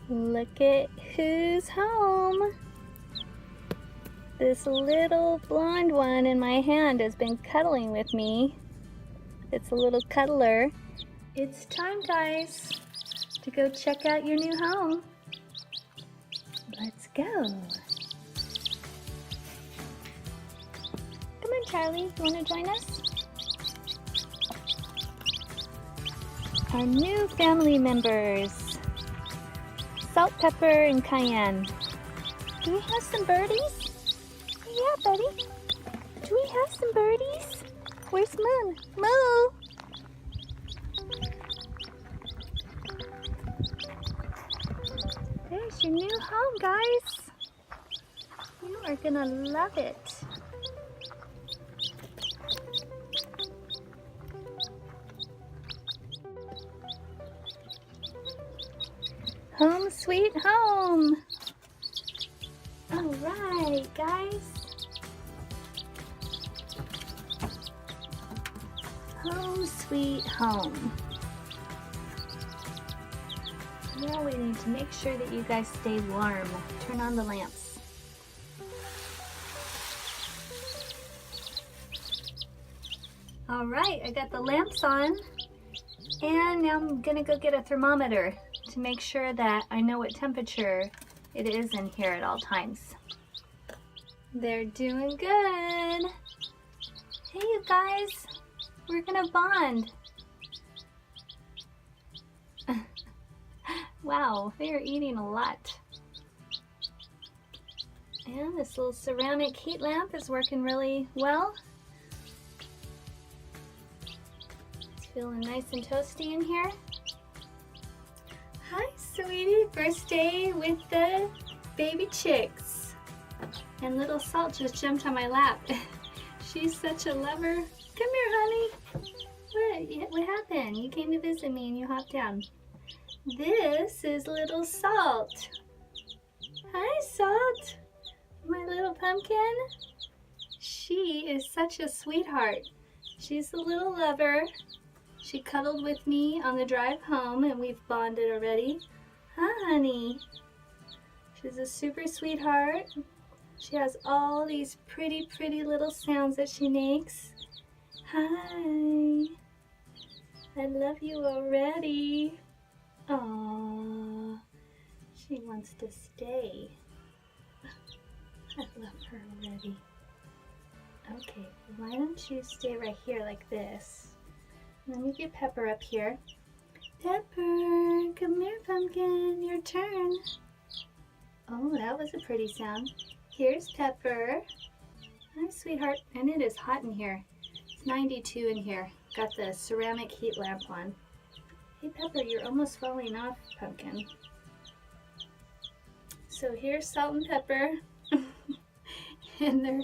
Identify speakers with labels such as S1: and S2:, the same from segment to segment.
S1: Look at who's home. This little blonde one in my hand has been cuddling with me. It's a little cuddler. It's time, guys, to go check out your new home. Let's go. Come on, Charlie, you want to join us? Our new family members, Salt, Pepper, and Cayenne. Do we have some birdies? Yeah, buddy. Do we have some birdies? Where's Moon? Moo! There's your new home, guys. You are gonna love it. Home sweet home. All right, guys. Home sweet home. Now we need to make sure that you guys stay warm. Turn on the lamps. All right, I got the lamps on, and now I'm gonna go get a thermometer to make sure that I know what temperature it is in here at all times. They're doing good. Hey, you guys, we're gonna bond. Wow, they are eating a lot. And this little ceramic heat lamp is working really well. It's feeling nice and toasty in here. Hi, sweetie. First day with the baby chicks. And little Salt just jumped on my lap. She's such a lover. Come here, honey. What happened? You came to visit me and you hopped down. This is little Salt. Hi, Salt. My little pumpkin. She is such a sweetheart. She's a little lover. She cuddled with me on the drive home and we've bonded already. Hi, honey. She's a super sweetheart. She has all these pretty, pretty little sounds that she makes. Hi. I love you already. Aww. She wants to stay. I love her already. Okay, why don't you stay right here like this? Let me get Pepper up here. Pepper, come here, pumpkin, your turn. Oh, that was a pretty sound. Here's Pepper. Hi, sweetheart. And it is hot in here. It's 92 in here. Got the ceramic heat lamp on. Hey, Pepper, you're almost falling off, pumpkin. So here's Salt and Pepper. And they're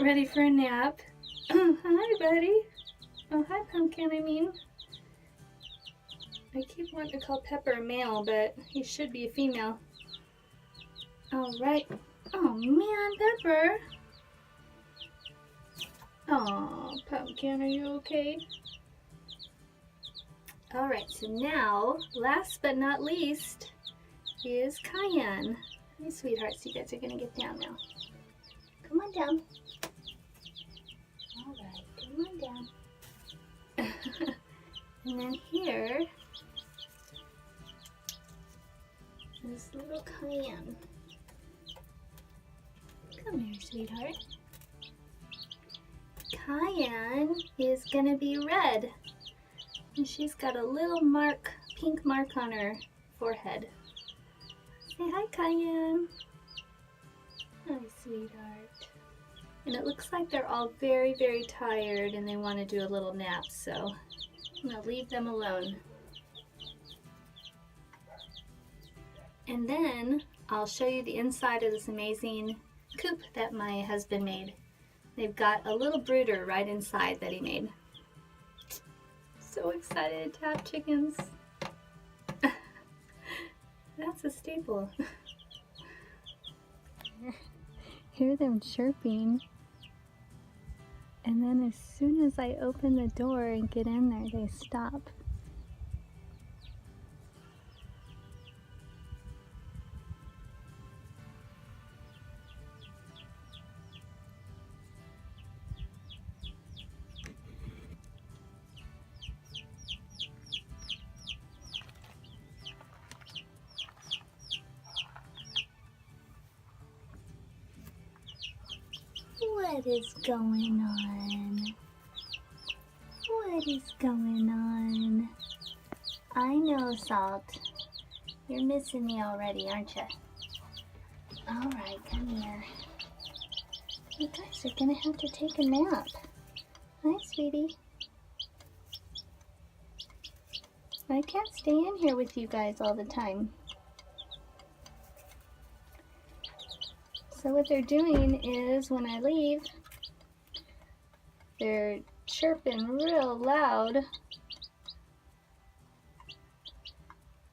S1: ready for a nap. Hi, buddy. Oh, hi, pumpkin, I mean. I keep wanting to call Pepper a male, but he should be a female. All right. Oh, man, Pepper. Oh, pumpkin, are you okay? All right, so now, last but not least, is Cayenne. Hey, sweethearts, you guys are gonna get down now. Come on down. All right, come on down. And then here is little Cayenne. Come here, sweetheart. Cayenne is gonna be red. And she's got a little mark, pink mark on her forehead. Say hi, Cayenne. Hi, sweetheart. And it looks like they're all very, very tired and they want to do a little nap, so I'm going to leave them alone. And then I'll show you the inside of this amazing coop that my husband made. They've got a little brooder right inside that he made. So excited to have chickens. That's a staple. Hear them chirping. And then as soon as I open the door and get in there, they stop. What is going on? What is going on? I know, Salt. You're missing me already, aren't you? Alright, come here. You guys are gonna have to take a nap. Hi, sweetie. I can't stay in here with you guys all the time. So what they're doing is, when I leave, they're chirping real loud.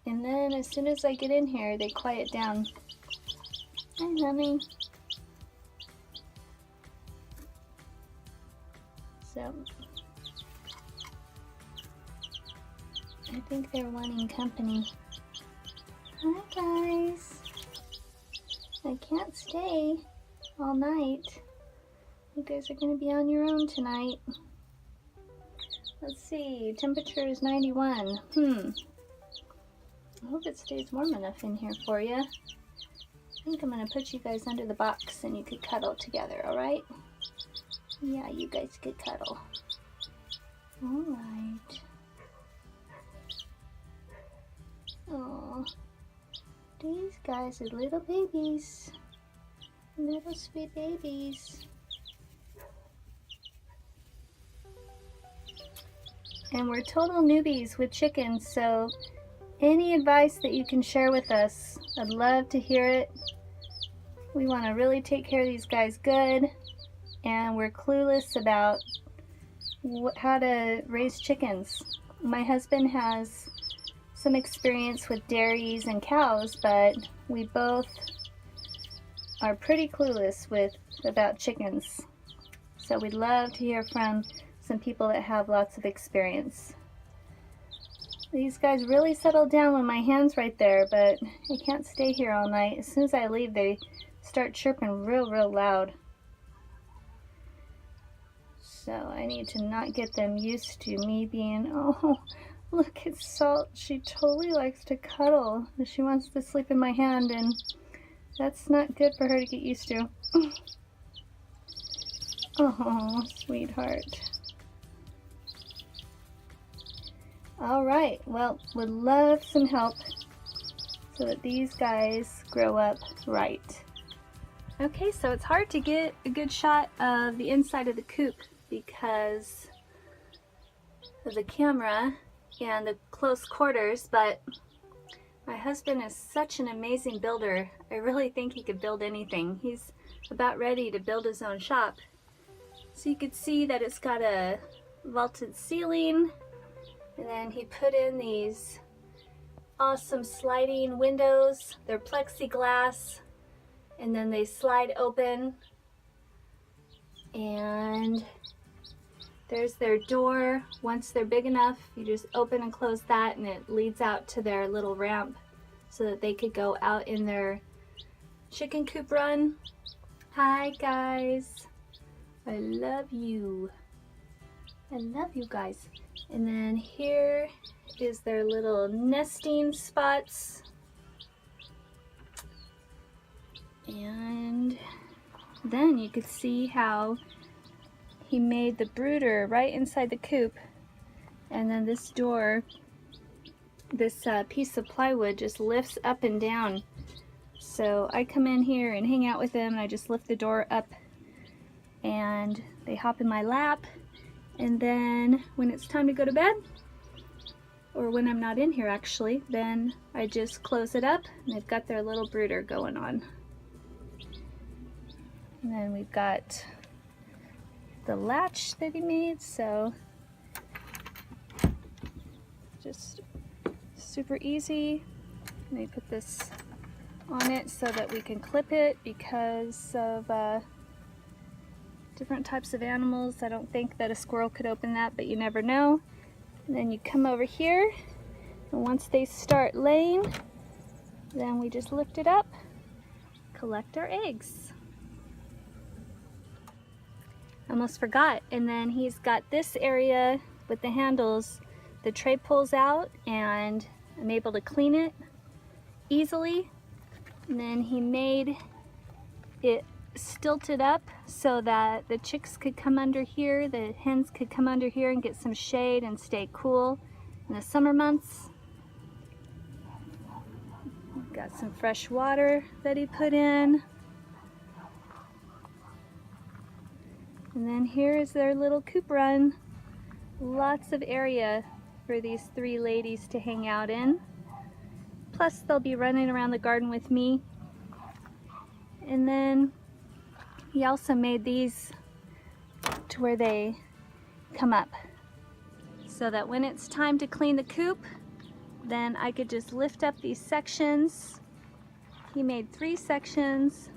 S1: And then as soon as I get in here, they quiet down. Hi, honey. So, I think they're wanting company. Hi, guys. I can't stay all night. You guys are going to be on your own tonight. Let's see, temperature is 91. I hope it stays warm enough in here for you. I think I'm going to put you guys under the box and you could cuddle together, alright? Yeah, you guys could cuddle. Alright. Oh, these guys are little babies. Little sweet babies. And we're total newbies with chickens, so any advice that you can share with us, I'd love to hear it. We want to really take care of these guys good, and we're clueless about how to raise chickens. My husband has some experience with dairies and cows, but we both are pretty clueless about chickens. So we'd love to hear from some people that have lots of experience. These guys really settle down when my hand's right there, but I can't stay here all night. As soon as I leave, they start chirping real loud. So I need to not get them used to me being, oh, look at Salt. She totally likes to cuddle. She wants to sleep in my hand, and that's not good for her to get used to. Oh, sweetheart. Alright, well, would love some help so that these guys grow up right. Okay, so it's hard to get a good shot of the inside of the coop because of the camera and the close quarters, but my husband is such an amazing builder. I really think he could build anything. He's about ready to build his own shop. So you could see that it's got a vaulted ceiling, and then he put in these awesome sliding windows. They're plexiglass, and then they slide open, and there's their door. Once they're big enough, you just open and close that, and it leads out to their little ramp so that they could go out in their chicken coop run. Hi guys, I love you. I love you guys. And then here is their little nesting spots. And then you could see how he made the brooder right inside the coop. And then this door, this piece of plywood just lifts up and down. So I come in here and hang out with them, and I just lift the door up and they hop in my lap. And then when it's time to go to bed, or when I'm not in here actually, then I just close it up and they've got their little brooder going on. And then we've got the latch that he made, so just super easy. Let me put this on it so that we can clip it because of different types of animals. I don't think that a squirrel could open that, but you never know. And then you come over here, and once they start laying, then we just lift it up, collect our eggs. Almost forgot. And then he's got this area with the handles. The tray pulls out and I'm able to clean it easily. And then he made it stilted up so that the chicks could come under here, the hens could come under here and get some shade and stay cool in the summer months. We've got some fresh water that he put in. And then here is their little coop run. Lots of area for these 3 ladies to hang out in. Plus they'll be running around the garden with me. And then he also made these to where they come up, so that when it's time to clean the coop, then I could just lift up these sections. He made 3 sections.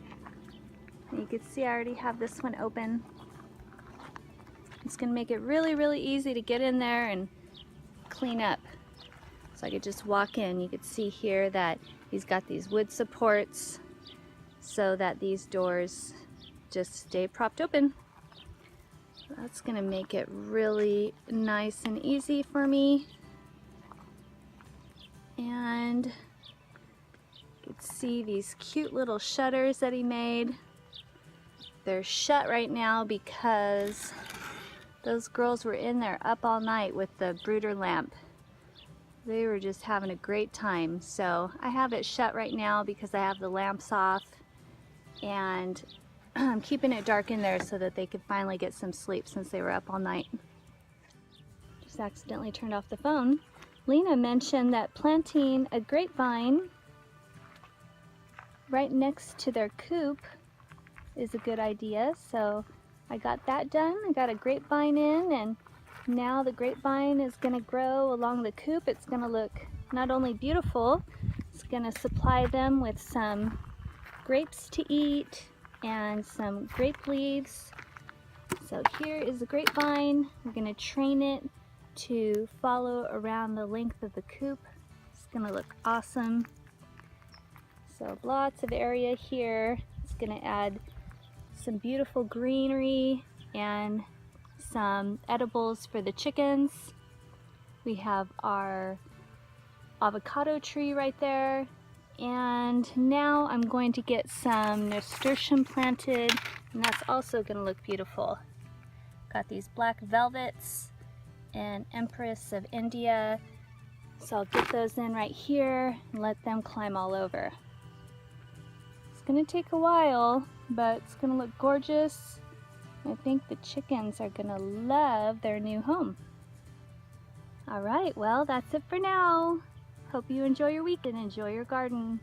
S1: And you can see I already have this one open. It's gonna make it really, really easy to get in there and clean up. So I could just walk in. You could see here that he's got these wood supports so that these doors just stay propped open. That's gonna make it really nice and easy for me. And you can see these cute little shutters that he made. They're shut right now because those girls were in there up all night with the brooder lamp. They were just having a great time. So I have it shut right now because I have the lamps off, and I'm keeping it dark in there so that they could finally get some sleep since they were up all night. Just accidentally turned off the phone. Lena mentioned that planting a grapevine right next to their coop is a good idea. So I got that done. I got a grapevine in, and now the grapevine is going to grow along the coop. It's going to look not only beautiful, it's going to supply them with some grapes to eat and some grape leaves. So here is the grapevine. We're going to train it to follow around the length of the coop. It's going to look awesome. So lots of area here. It's going to add some beautiful greenery and some edibles for the chickens. We have our avocado tree right there. And now I'm going to get some nasturtium planted, and that's also going to look beautiful. Got these black velvets and Empress of India. So I'll get those in right here and let them climb all over. It's going to take a while, but it's going to look gorgeous. I think the chickens are going to love their new home. All right, well, that's it for now. Hope you enjoy your week and enjoy your garden.